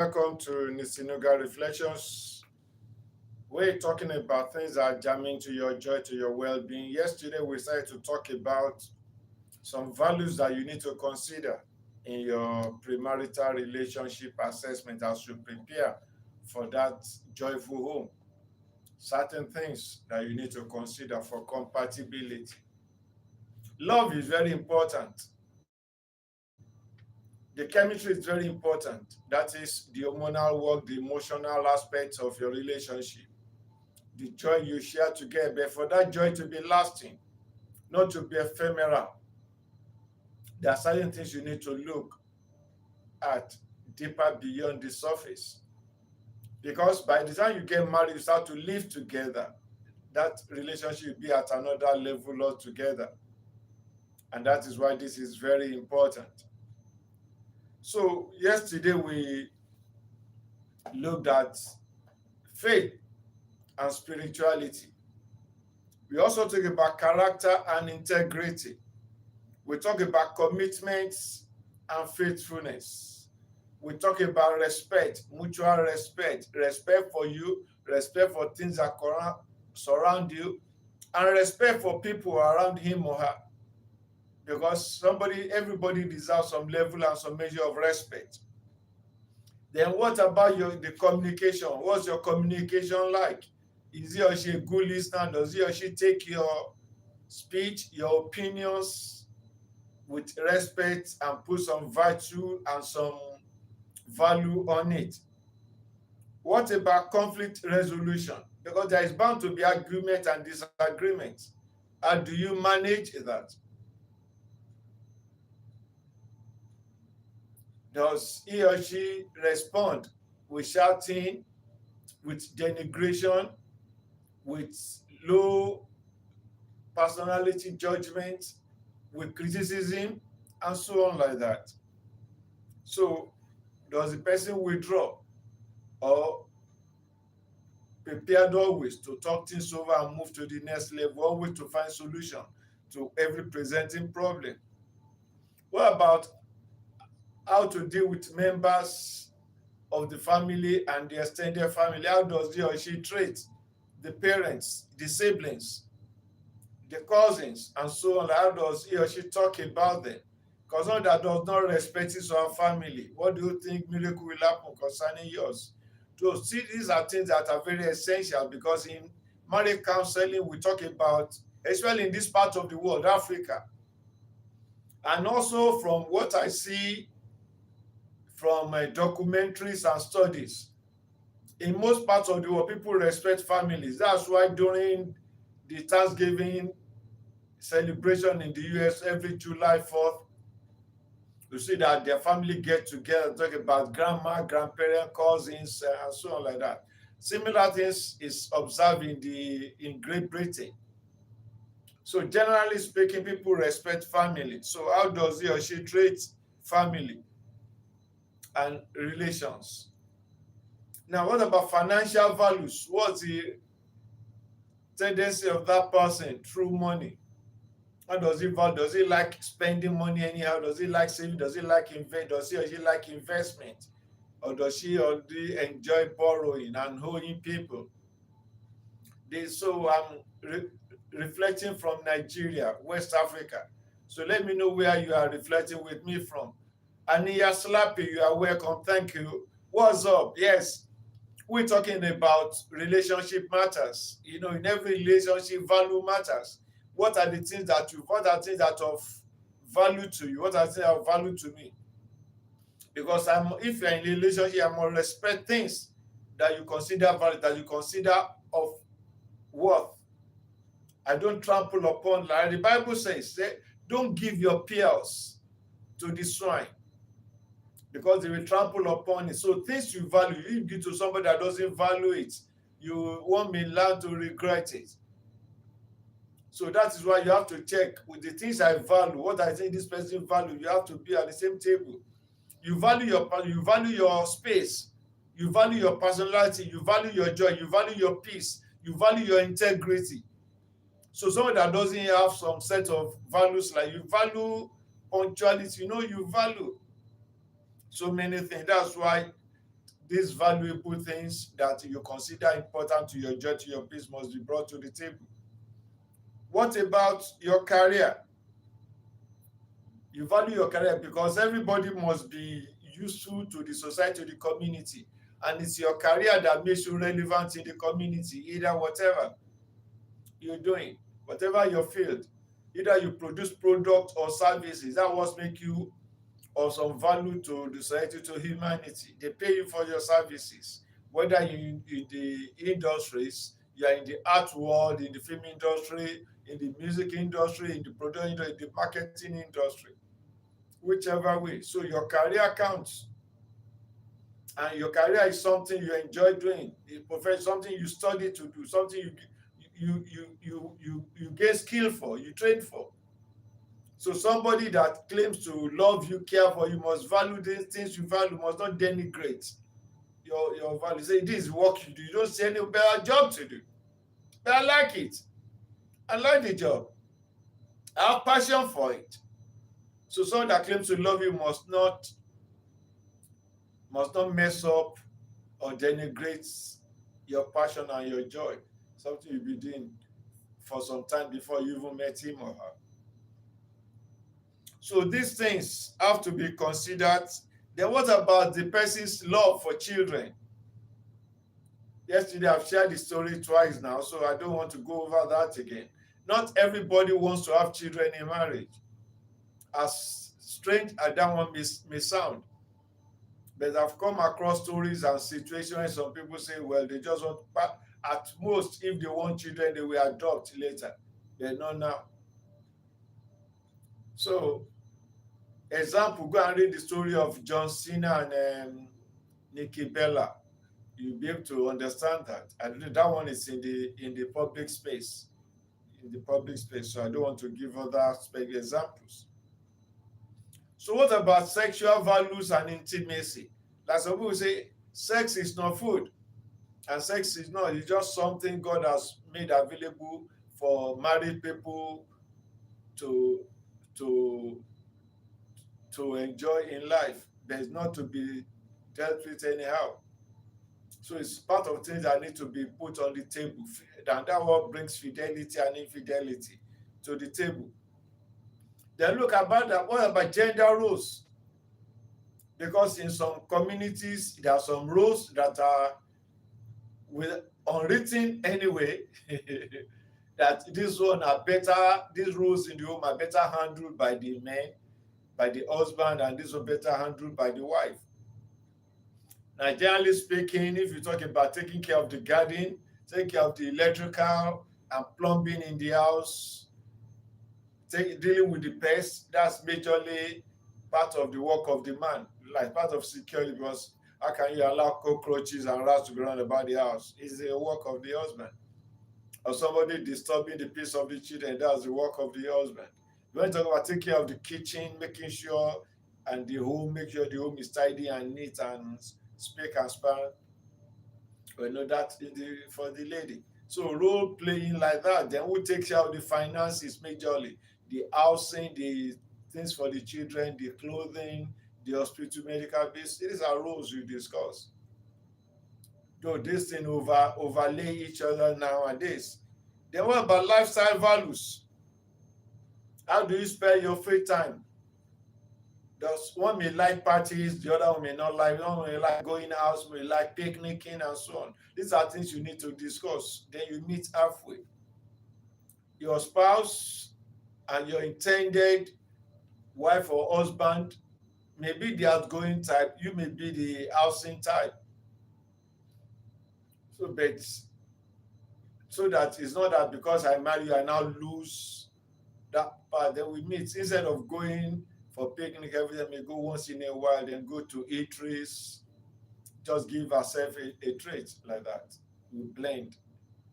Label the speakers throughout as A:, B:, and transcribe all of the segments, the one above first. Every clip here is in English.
A: Welcome to Nisinuga Reflections. We're talking about things that are jamming to your joy, to your well-being. Yesterday, we started to talk about some values that you need to consider in your premarital relationship assessment as you prepare for that joyful home. Certain things that you need to consider for compatibility. Love is very important. The chemistry is very important. That is the hormonal work, the emotional aspects of your relationship, the joy you share together, but for that joy to be lasting, not to be ephemeral, there are certain things you need to look at deeper beyond the surface. Because by the time you get married, you start to live together. That relationship will be at another level altogether. And that is why this is very important. So, yesterday we looked at faith and spirituality. We also talk about character and integrity. We talk about commitments and faithfulness. We talk about respect, mutual respect, respect for you, respect for things that surround you, and respect for people around him or her. Because everybody deserves some level and some measure of respect. Then what about the communication? What's your communication like? Is he or she a good listener? Does he or she take your speech, your opinions with respect and put some virtue and some value on it? What about conflict resolution? Because there is bound to be agreement and disagreement. How do you manage that? Does he or she respond with shouting, with denigration, with low personality judgment, with criticism, and so on like that? So, does the person withdraw or prepared always to talk things over and move to the next level, always to find solution to every presenting problem? What about how to deal with members of the family and the extended family? How does he or she treat the parents, the siblings, the cousins, and so on? How does he or she talk about them? Because one that does not respect his own family, what do you think miracle will happen concerning yours? So see, these are things that are very essential, because in marriage counseling, we talk about, especially in this part of the world, Africa, and also from what I see from documentaries and studies, in most parts of the world, people respect families. That's why during the Thanksgiving celebration in the US every July 4th, you see that their family get together, talk about grandma, grandparents, cousins, and so on like that. Similar things is observed in Great Britain. So generally speaking, people respect family. So how does he or she treat family and relations? Now, what about financial values? What's the tendency of that person through money? How does he value? Does he like spending money anyhow? Does he like saving? Does he like invest? Does he or she like investment? Or does she or they enjoy borrowing and owing people? So I'm reflecting from Nigeria, West Africa. So let me know where you are reflecting with me from. Aniya Slappy, you are welcome. Thank you. What's up? Yes, we're talking about relationship matters. In every relationship, value matters. What are the things that are of value to you? What are the things that are of value to me? Because if you're in a relationship, I must respect things that you consider value, that you consider of worth. I don't trample upon, like the Bible says, don't give your pearls to the swine, because they will trample upon it. So things you value, you give to somebody that doesn't value it, you won't be allowed to regret it. So that is why you have to check with the things I value, what I think this person value. You have to be at the same table. You value your space, you value your personality, you value your joy, you value your peace, you value your integrity. So someone that doesn't have some set of values, like you value punctuality, you value so many things. That's why these valuable things that you consider important to your joy, to your peace, must be brought to the table. What about your career? You value your career because everybody must be useful to the society, to the community. And it's your career that makes you relevant in the community, either whatever you're doing, whatever your field, either you produce products or services, that what make you of some value to the society, to humanity. They pay you for your services, whether you in the industries, you are in the art world, in the film industry, in the music industry, in the production industry, in the marketing industry, whichever way. So your career counts, and your career is something you enjoy doing, a profession, something you study to do, something you get skill for, you train for. So somebody that claims to love you, care for you, must value the things you value, must not denigrate your value. Say this is work you do. You don't see any better job to do. But I like it. I like the job. I have passion for it. So someone that claims to love you must not mess up or denigrate your passion and your joy. Something you'll be doing for some time before you even met him or her. So these things have to be considered. Then what about the person's love for children? Yesterday I've shared the story twice now, so I don't want to go over that again. Not everybody wants to have children in marriage. As strange as that one may sound. But I've come across stories and situations where some people say, well, they just want, at most, if they want children, they will adopt later. They're not now. So, example, go and read the story of John Cena and Nikki Bella. You'll be able to understand that. And that one is in the public space. In the public space. So I don't want to give other examples. So what about sexual values and intimacy? Like some people say, sex is not food. And sex is not, it's just something God has made available for married people to enjoy in life. There's not to be dealt with anyhow. So it's part of things that need to be put on the table. And that what brings fidelity and infidelity to the table. Then look about that. What about gender roles? Because in some communities, there are some roles that are unwritten anyway, that these roles in the home are better handled by the men, by the husband, and these are better handled by the wife. Now, generally speaking, if you talk about taking care of the garden, taking care of the electrical and plumbing in the house, dealing with the pests, that's majorly part of the work of the man, like part of security, because how can you allow cockroaches and rats to go around about the house? It's the work of the husband. Or somebody disturbing the peace of the children, that's the work of the husband. You want to talk about taking care of the kitchen, making sure, and the home, make sure the home is tidy and neat and spick and span. Well, no, that's for the lady. So role playing like that. Then who takes care of the finances majorly? The housing, the things for the children, the clothing, the hospital, medical bills. These are roles we discuss. Though this thing overlay each other nowadays. Then what about lifestyle values? How do you spend your free time? Does one may like parties, the other one may not like, one may like going out, may like picnicking and so on. These are things you need to discuss. Then you meet halfway. Your spouse and your intended wife or husband may be the outgoing type, you may be the housing type. So that it's not that because I marry you, I now lose that part. Then we meet. Instead of going for picnic every time, we go once in a while, then go to eateries, just give ourselves a treat like that. We blend.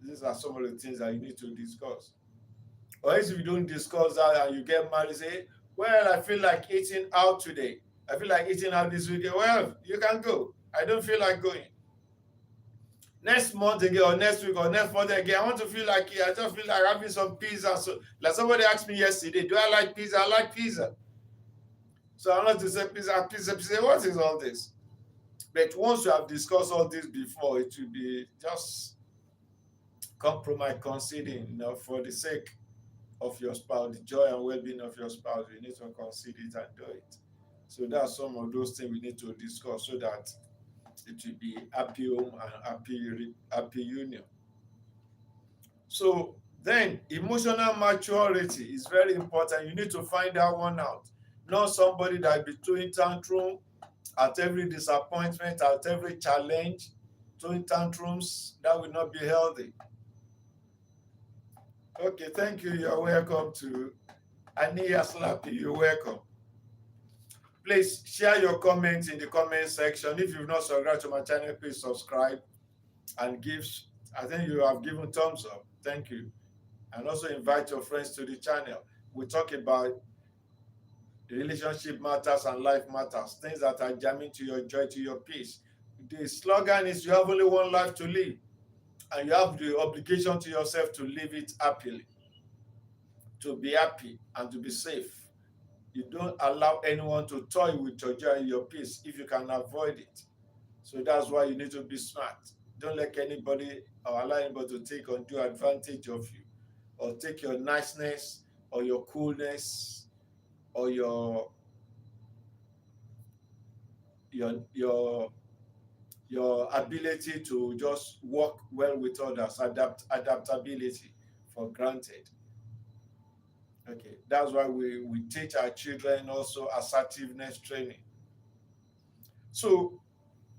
A: These are some of the things that you need to discuss. Or else if you don't discuss that and you get married, say, well, I feel like eating out today. I feel like eating out this weekend. Well, you can go. I don't feel like going. Next month again, or next week, or next month again, I want to feel like I just feel like having some pizza. So, like somebody asked me yesterday, do I like pizza? I like pizza. So I want to say pizza. What is all this? But once you have discussed all this before, it will be just compromise conceding, for the sake of your spouse, the joy and well-being of your spouse. You need to concede it and do it. So that's some of those things we need to discuss so that it will be happy home and happy union. So then emotional maturity is very important. You need to find that one out. Not somebody that be throwing tantrum at every disappointment, at every challenge, throwing tantrums. That will not be healthy. Okay, thank you. You're welcome to Ania Slappy. You're welcome. Please share your comments in the comment section. If you've not subscribed to my channel, please subscribe and give. I think you have given thumbs up. Thank you. And also invite your friends to the channel. We talk about relationship matters and life matters, things that are jamming to your joy, to your peace. The slogan is you have only one life to live, and you have the obligation to yourself to live it happily, to be happy and to be safe. You don't allow anyone to toy with your joy and your peace if you can avoid it. So that's why you need to be smart. Don't let anybody or allow anybody to take undue advantage of you, or take your niceness or your coolness or your ability to just work well with others, adaptability for granted. Okay, that's why we teach our children also assertiveness training. So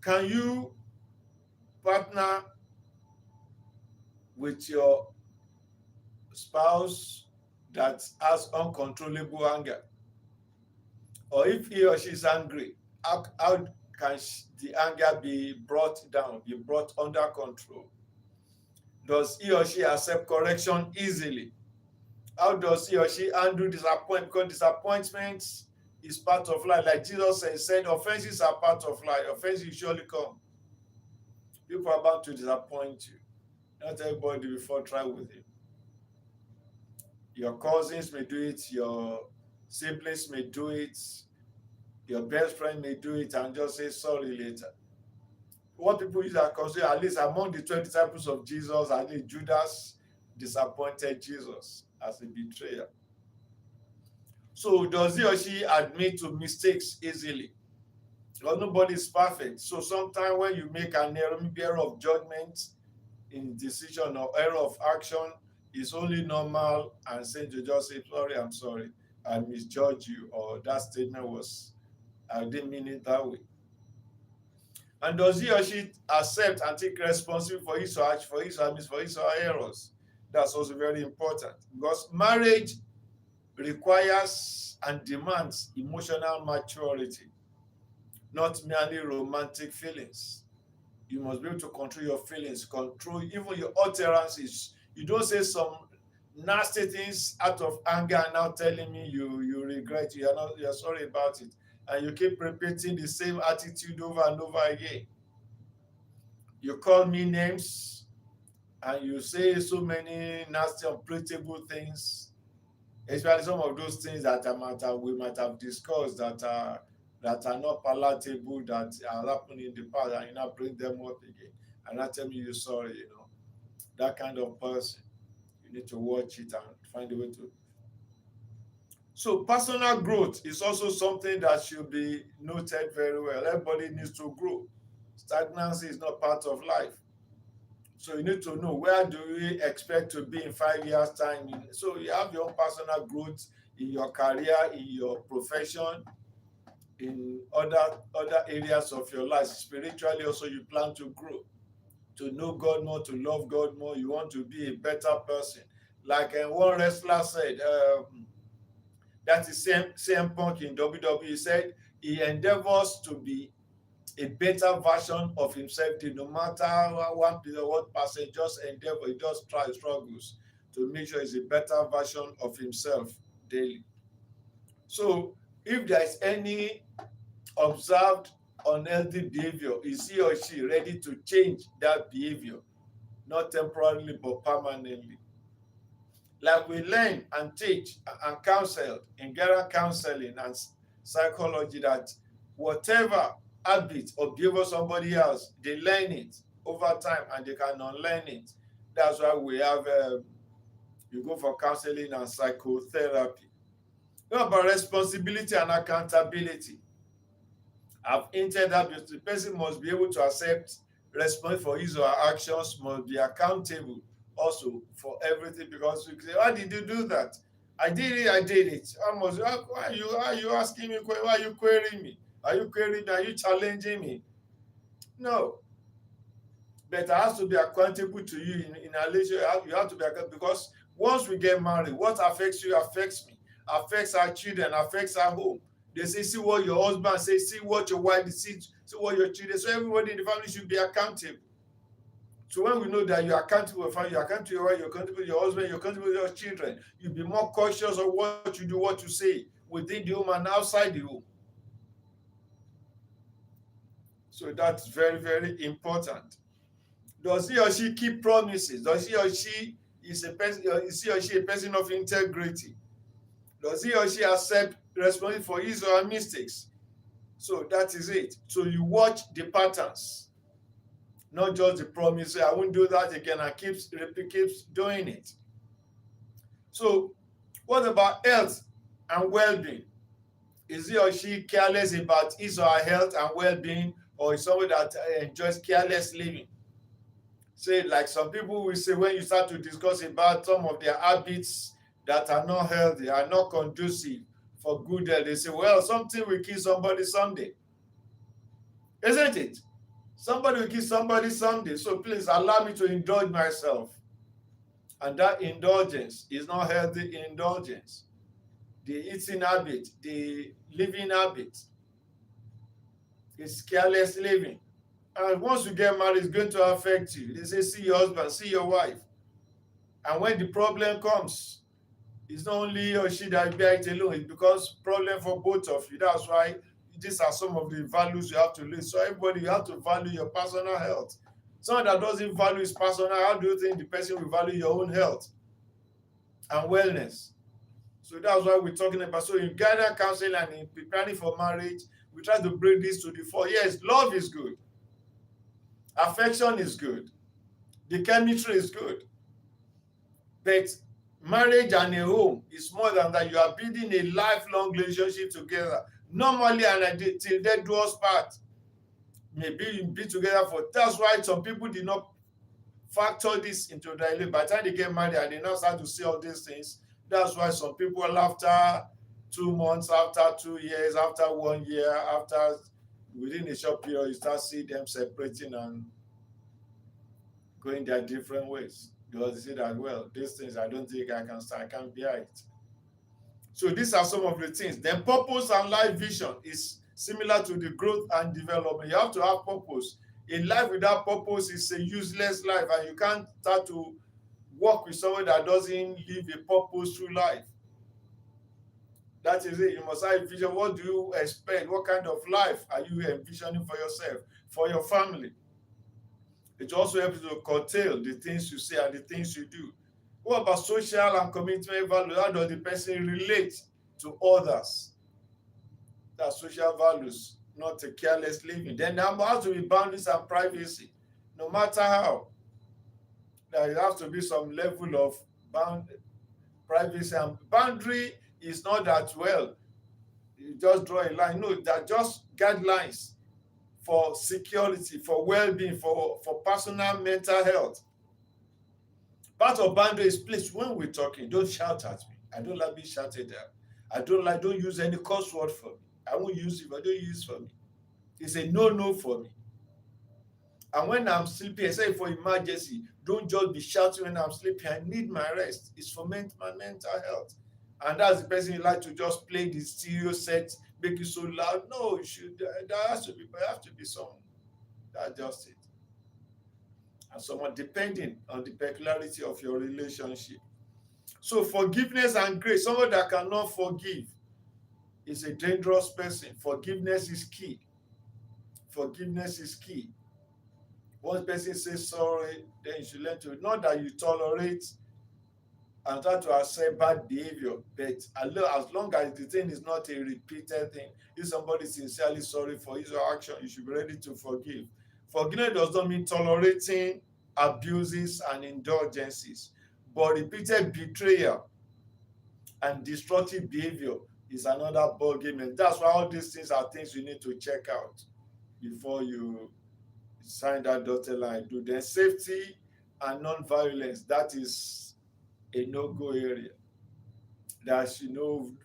A: can you partner with your spouse that has uncontrollable anger? Or if he or she is angry, how can the anger be brought down, be brought under control? Does he or she accept correction easily? How does he or she handle disappointment? Because disappointment is part of life. Like Jesus said, offenses are part of life. Offenses surely come. People are bound to disappoint you. Not everybody will fall try with you. Your cousins may do it, your siblings may do it, your best friend may do it and just say sorry later. What people use are consider, at least among the 12 disciples of Jesus, at least Judas disappointed Jesus as a betrayer. So does he or she admit to mistakes easily? Because nobody is perfect. So sometimes when you make an error, maybe error of judgment in decision or error of action, it's only normal and saying to just say, sorry, I'm sorry, I misjudged you, or that statement was, I didn't mean it that way. And does he or she accept and take responsibility for his or her errors? That's also very important, because marriage requires and demands emotional maturity, not merely romantic feelings. You must be able to control your feelings, control even your utterances. You don't say some nasty things out of anger and now telling me you regret, you're sorry about it, and you keep repeating the same attitude over and over again. You call me names and you say so many nasty, unpredictable things, especially some of those things that we might have discussed that are not palatable, that are happening in the past, and you now bring them up again and not tell me you're sorry. That kind of person, you need to watch it and find a way to. So personal growth is also something that should be noted very well. Everybody needs to grow. Stagnancy is not part of life. So you need to know, where do we expect to be in 5 years' time? So you have your own personal growth in your career, in your profession, in other areas of your life. Spiritually also, you plan to grow, to know God more, to love God more. You want to be a better person. Like one wrestler said, that is CM Punk in WWE, said he endeavors to be a better version of himself, no matter what person, just endeavor, he just struggles to make sure he's a better version of himself daily. So if there is any observed unhealthy behavior, is he or she ready to change that behavior, not temporarily but permanently? Like we learn and teach and counsel in Gera counseling and psychology, that whatever habit or behavior somebody else, they learn it over time and they can unlearn it. That's why we have, you go for counseling and psychotherapy. What about responsibility and accountability? I've hinted that the person must be able to accept responsibility for his or her actions, must be accountable also for everything, because you say, why did you do that? I did it, I did it. Why are you asking me? Why are you querying me? Are you querying me? Are you challenging me? No. But I have to be accountable to you in a relationship. You have to be accountable, because once we get married, what affects you affects me, affects our children, affects our home. They say, see what your husband says, see what your wife sees, see what your children. So everybody in the family should be accountable. So when we know that you're accountable for family, you're accountable to your wife, you're accountable to your husband, you're accountable to your children, you'll be more cautious of what you do, what you say within the home and outside the home. So that's very, very important. Does he or she keep promises? Does he or she is he or she a person of integrity? Does he or she accept responsibility for his or her mistakes? So that is it. So you watch the patterns, not just the promise. I won't do that again, and keeps doing it. So what about health and well-being? Is he or she careless about his or her health and well-being, or is somebody that enjoys careless living? Say, like some people will say, when you start to discuss about some of their habits that are not healthy, are not conducive for good health, they say, well, something will kill somebody someday. Isn't it? Somebody will kill somebody someday. So please allow me to indulge myself. And that indulgence is not healthy indulgence. The eating habit, the living habit is careless living. And once you get married, it's going to affect you. They say, see your husband, see your wife. And when the problem comes, it's not only he or she that bear it alone. It becomes a problem for both of you. That's why these are some of the values you have to live. So everybody, you have to value your personal health. Someone that doesn't value his personal, how do you think the person will value your own health and wellness? So that's why we're talking about. So in guidance counseling and in preparing for marriage, we try to bring this to the fore. Yes, love is good. Affection is good. The chemistry is good. But marriage and a home is more than that. You are building a lifelong relationship together. Normally, and till death do us part. Maybe you be together for. That's why some people did not factor this into their life. By the time they get married and they now start to see all these things, that's why some people, after 2 months, after 2 years, after 1 year, after within a short period, you start seeing them separating and going their different ways. Because they say that, well, these things I don't think I can stand, I can't bear it. So these are some of the things. Then purpose and life vision is similar to the growth and development. You have to have purpose. A life without purpose is a useless life, and you can't start to work with someone that doesn't live a purposeful life. That is it. You must have a vision. What do you expect? What kind of life are you envisioning for yourself, for your family? It also helps you to curtail the things you say and the things you do. What about social and commitment value? How does the person relate to others? That's social values, not a careless living. Then there has to be boundaries and privacy. No matter how, there has to be some level of privacy. And boundary is not that, well, you just draw a line. No, they're just guidelines for security, for well-being, for personal mental health. Part of boundary is placed when we're talking. Don't shout at me. I don't like being shouted at. Don't use any curse word for me. I won't use it, but don't use it for me. It's a no for me. And when I'm sleeping, except for emergency, don't just be shouting when I'm sleeping. I need my rest. It's for my mental health. And that's the person you like to just play the stereo set, make it so loud. No, you should. There has to be some. That's just it. And someone depending on the peculiarity of your relationship. So forgiveness and grace. Someone that cannot forgive is a dangerous person. Forgiveness is key. Forgiveness is key. Once person says sorry, then you should learn to, not that you tolerate and try to accept bad behavior. But as long as the thing is not a repeated thing, if somebody is sincerely sorry for his or action, you should be ready to forgive. Forgiveness does not mean tolerating abuses and indulgences, but repeated betrayal and destructive behavior is another ballgame. And that's why all these things are things you need to check out before you sign that dotted line. Do then safety and non-violence, that is a no-go area. That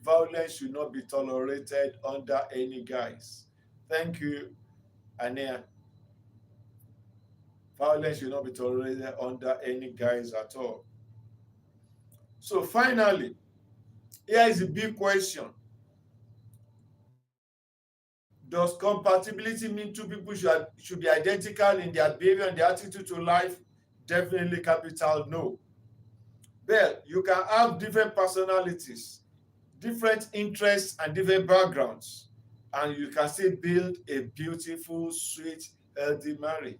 A: violence should not be tolerated under any guise. Thank you, Anea. Violence should not be tolerated under any guise at all. So finally, here is a big question. Does compatibility mean two people should be identical in their behavior and their attitude to life? Definitely capital no. Well, you can have different personalities, different interests, and different backgrounds, and you can still build a beautiful, sweet, healthy marriage.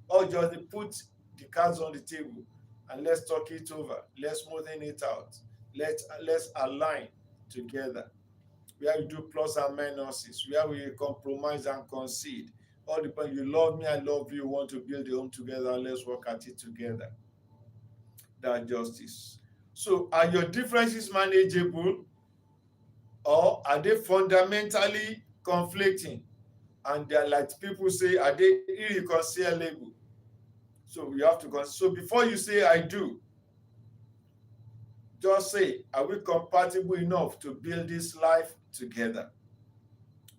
A: Or just put the cards on the table and let's talk it over. Let's smoothen it out. Let's align together. Where we do plus and minuses, where we compromise and concede. All depends. You love me, I love you. Want to build a home together? Let's work at it together. That justice. So, are your differences manageable, or are they fundamentally conflicting? And they're, like people say, are they irreconcilable? So we have to consider. So before you say I do, just say, are we compatible enough to build this life together?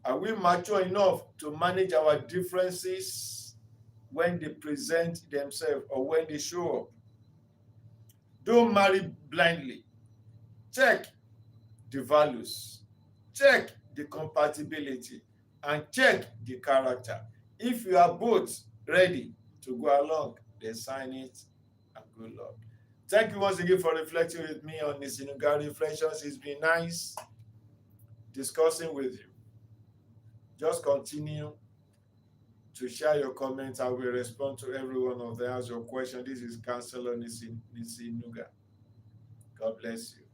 A: Are we mature enough to manage our differences when they present themselves or when they show up? Don't marry blindly. Check the values, check the compatibility, and check the character. If you are both ready to go along, then sign it and good luck. Thank you once again for reflecting with me on this Inuga Reflections. It's been nice discussing with you. Just continue to share your comments. I will respond to every one of them as your question. This is Counselor Nisi Nuga. God bless you.